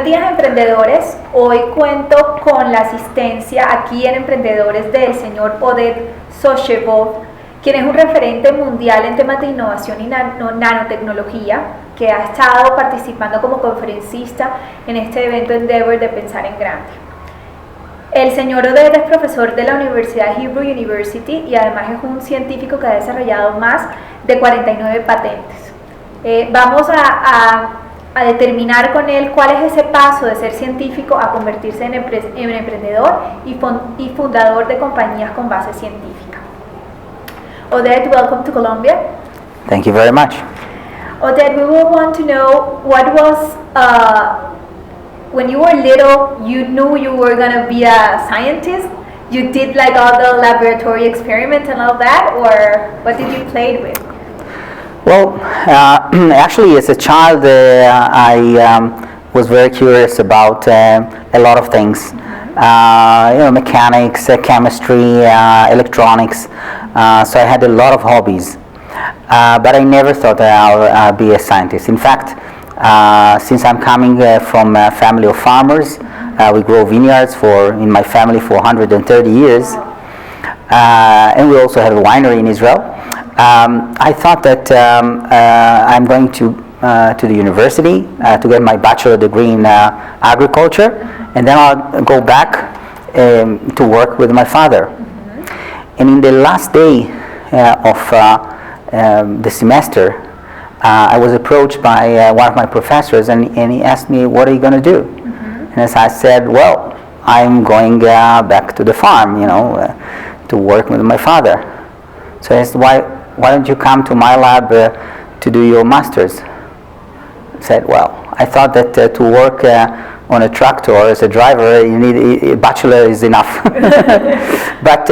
días, emprendedores. Hoy cuento con la asistencia aquí en Emprendedores del señor Oded Shoseyov, quien es un referente mundial en temas de innovación y nanotecnología, que ha estado participando como conferencista en este evento Endeavor de Pensar en Grande. El señor Oded es profesor de la Universidad Hebrew University y además es un científico que ha desarrollado más de 49 patentes. Vamos a determinar con él cuál es ese paso de ser científico a convertirse en emprendedor y fundador de compañías con base científica. Oded, welcome to Colombia. Thank you very much. Oded, we will want to know what was, when you were little, you knew you were going to be a scientist? You did like all the laboratory experiments and all that, or what did you play with? Well, actually, as a child, I was very curious about a lot of things. Mechanics, chemistry, electronics. So I had a lot of hobbies. But I never thought that I'll be a scientist. In fact, since I'm coming from a family of farmers, we grow vineyards in my family for 130 years. And we also have a winery in Israel. I thought that I'm going to the university to get my bachelor degree in agriculture, and then I'll go back to work with my father. And in the last day of the semester, I was approached by one of my professors, and he asked me, "What are you going to do?" And as I said, "Well, I'm going back to the farm, to work with my father." So he asked, why don't you come to my lab to do your master's? I said, well, I thought that to work on a tractor as a driver, you need a bachelor is enough. But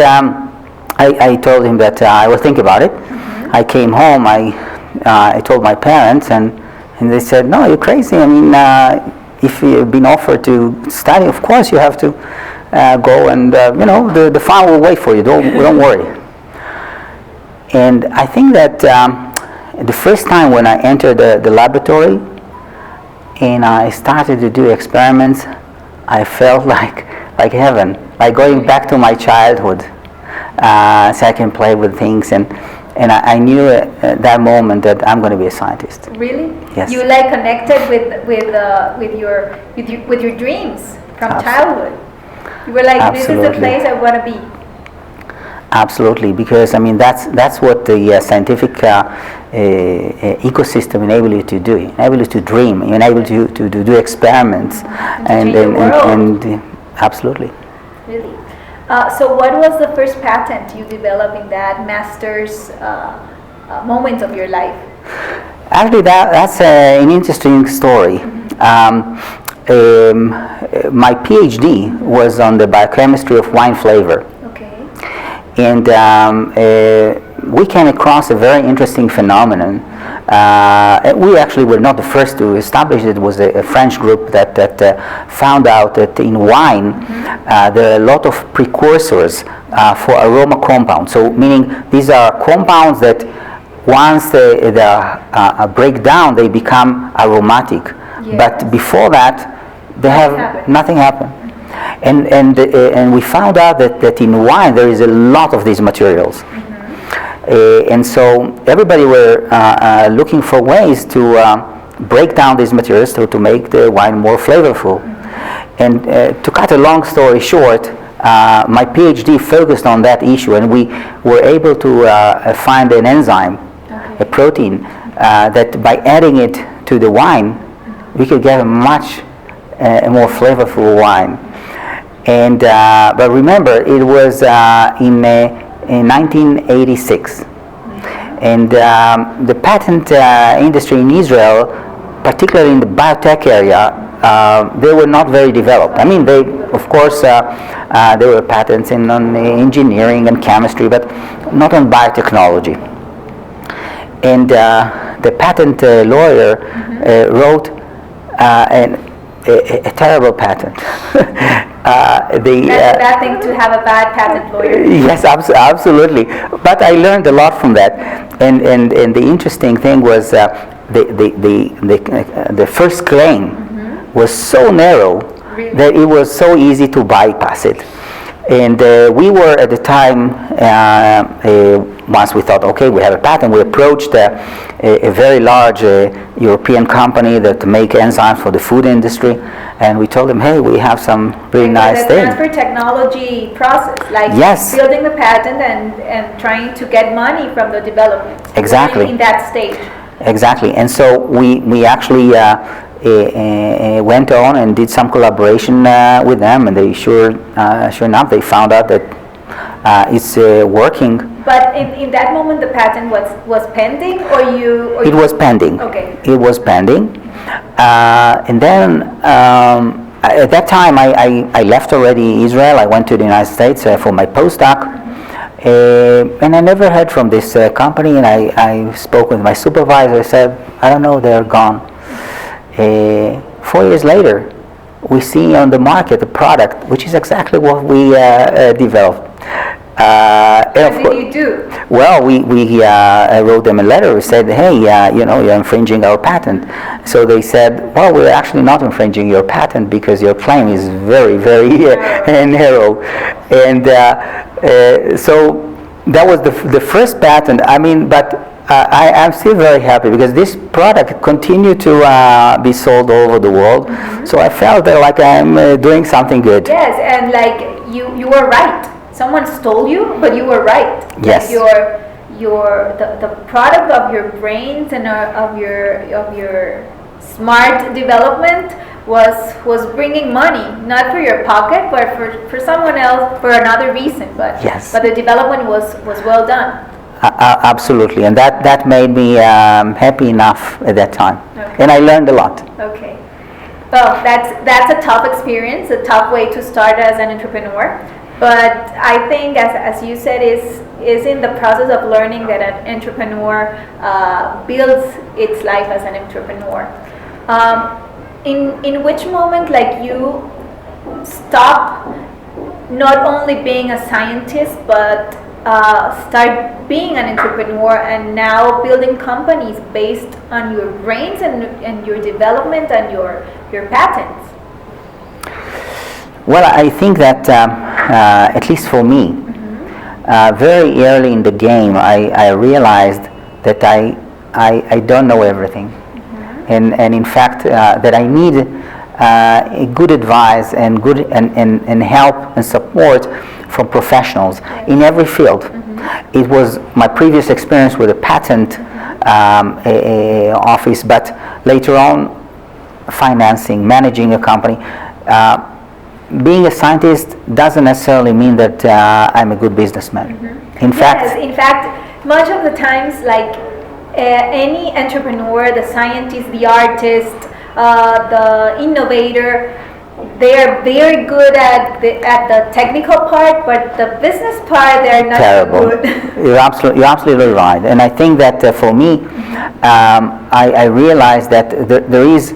I told him that I will think about it. I came home, I told my parents, and they said, no, you're crazy. I mean, if you've been offered to study, of course you have to go, and the farm will wait for you. Don't worry. And I think that the first time when I entered the laboratory and I started to do experiments, I felt like heaven, like going back to my childhood, so I can play with things, and I knew at that moment that I'm going to be a scientist. Really? Yes. You connected with your dreams from childhood. You were like, Absolutely. This is the place I want to be. Absolutely, because I mean that's what the scientific ecosystem enables you to do. Enable you to dream. Enable you to do experiments, and absolutely. Really. So, what was the first patent you developed in that master's moment of your life? Actually, that's an interesting story. My PhD was on the biochemistry of wine flavor. And we came across a very interesting phenomenon. We actually were not the first to establish it. It was a French group that found out that in wine there are a lot of precursors for aroma compounds. So meaning these are compounds that once they break down, they become aromatic. Yes. But before that, nothing happened. And we found out that in wine there is a lot of these materials. And so everybody were looking for ways to break down these materials to make the wine more flavorful. And to cut a long story short, my PhD focused on that issue, and we were able to find an enzyme, a protein, that by adding it to the wine, we could get a much more flavorful wine. And but remember, it was in 1986, and the patent industry in Israel, particularly in the biotech area, they were not very developed. I mean, of course, there were patents on engineering and chemistry, but not on biotechnology. And the patent lawyer wrote a terrible patent. That's a bad thing to have a bad patent lawyer. Yes, absolutely. But I learned a lot from that. And the interesting thing was the first claim was so narrow that it was so easy to bypass it. And we were at the time, once we thought, okay, we have a patent, we approached a very large European company that make enzymes for the food industry, and we told them, hey, we have some really nice the thing. transfer technology process, like Yes. building the patent and trying to get money from the development. Exactly. In that stage. Exactly, and so we actually went on and did some collaboration with them, and they sure enough they found out that it's working. But in that moment, the patent was pending, or you? It was pending. Okay. It was pending, and then at that time I left already Israel. I went to the United States for my postdoc. And I never heard from this company, and I spoke with my supervisor. I said, I don't know, they're gone. 4 years later, we see on the market a product which is exactly what we developed. What did you do? Well, we wrote them a letter. We said, hey, you're infringing our patent. So they said, well, we're actually not infringing your patent because your claim is very, very narrow. And so that was the first patent. I mean, but I'm still very happy because this product continued to be sold all over the world. Mm-hmm. So I felt that like I'm doing something good. Yes, and like you were right. Someone stole you, but you were right. Yes. The product of your brains and of your smart development was bringing money, not for your pocket, but for someone else for another reason. But yes. But the development was well done. Absolutely, and that made me happy enough at that time, okay. And I learned a lot. Okay. Well, that's a tough experience, a tough way to start as an entrepreneur. But I think, as you said, is in the process of learning that an entrepreneur builds its life as an entrepreneur. In which moment, like, you stop not only being a scientist, but start being an entrepreneur and now building companies based on your brains and your development and your patents? Well, I think that at least for me, mm-hmm. Very early in the game, I realized that I don't know everything, mm-hmm. and in fact that I need a good advice and good and help and support from professionals in every field. Mm-hmm. It was my previous experience with a patent mm-hmm. Office, but later on, financing, managing a company. Being a scientist doesn't necessarily mean that I'm a good businessman. Mm-hmm. In fact, much of the times, like any entrepreneur, the scientist, the artist, the innovator, they are very good at the technical part, but the business part, they're not terrible. Good. You're absolutely right. And I think that for me, mm-hmm. I realized that there is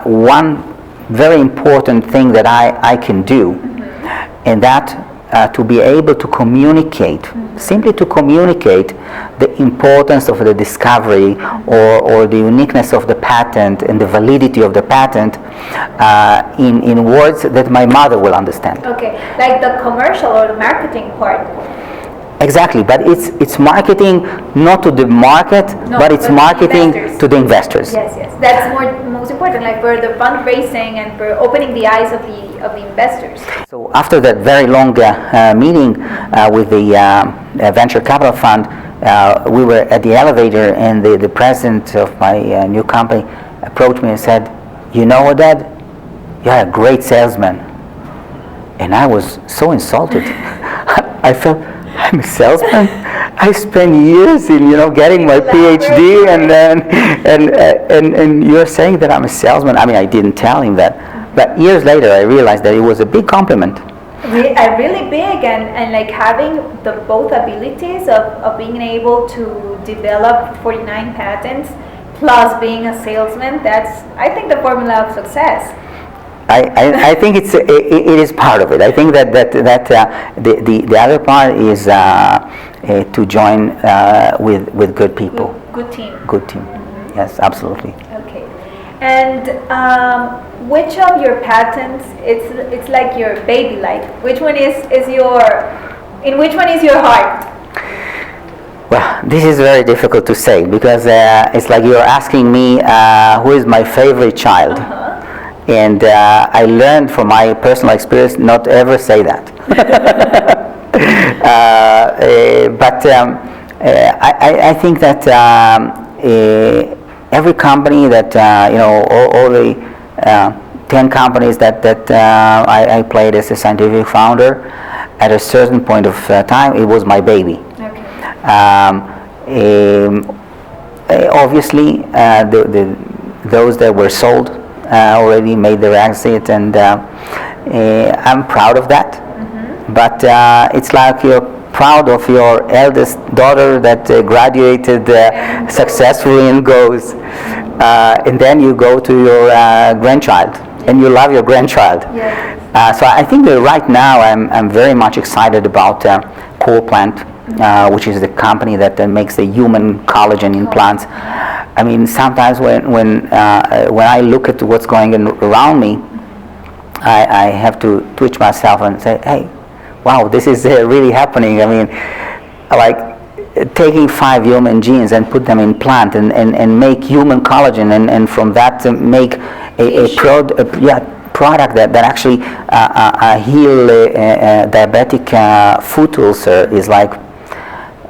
one very important thing that I can do, mm-hmm. and that to be able to communicate, mm-hmm. simply to communicate the importance of the discovery or the uniqueness of the patent and the validity of the patent in words that my mother will understand. Okay, like the commercial or the marketing part. Exactly, but it's marketing not to the market, but it's marketing to the investors. Yes, that's most important, like for the fundraising and for opening the eyes of the investors. So after that very long meeting with the venture capital fund, we were at the elevator, and the president of my new company approached me and said, "You know, Oded, you're a great salesman." And I was so insulted. I felt, I'm a salesman. I spent years in getting my PhD, and you're saying that I'm a salesman. I mean, I didn't tell him that, but years later I realized that it was a big compliment. Really big, and like having the both abilities of being able to develop 49 patents plus being a salesman. That's, I think, the formula of success. I think it is part of it. I think that the other part is to join with good people. Good team. Good team. Mm-hmm. Yes, absolutely. Okay. And which of your patents, it's like your baby, like which one is your, in which one is your heart? Well, this is very difficult to say because it's like you're asking me who is my favorite child. And I learned from my personal experience not to ever say that. But I think that every company that, all the 10 companies that I played as a scientific founder, at a certain point of time, it was my baby. Obviously, those that were sold already made their exit, and I'm proud of that. But it's like you're proud of your eldest daughter that graduated successfully and goes, and then you go to your grandchild, and you love your grandchild. So I think that right now I'm very much excited about Plant, which is the company that makes the human collagen implants. I mean, sometimes when I look at what's going on around me, I have to twitch myself and say, hey, wow, this is really happening. I mean, like taking 5 human genes and put them in plant and make human collagen, and from that to make a product that actually heal diabetic foot ulcer is like,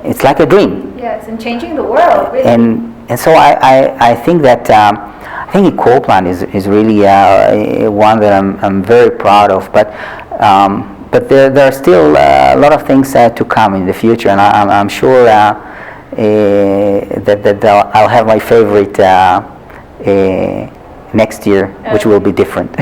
it's like a dream. Yes, and changing the world, really. And so I think that I think Plant is really one that I'm very proud of. But there are still a lot of things to come in the future, and I'm sure that I'll have my favorite next year, which will be different.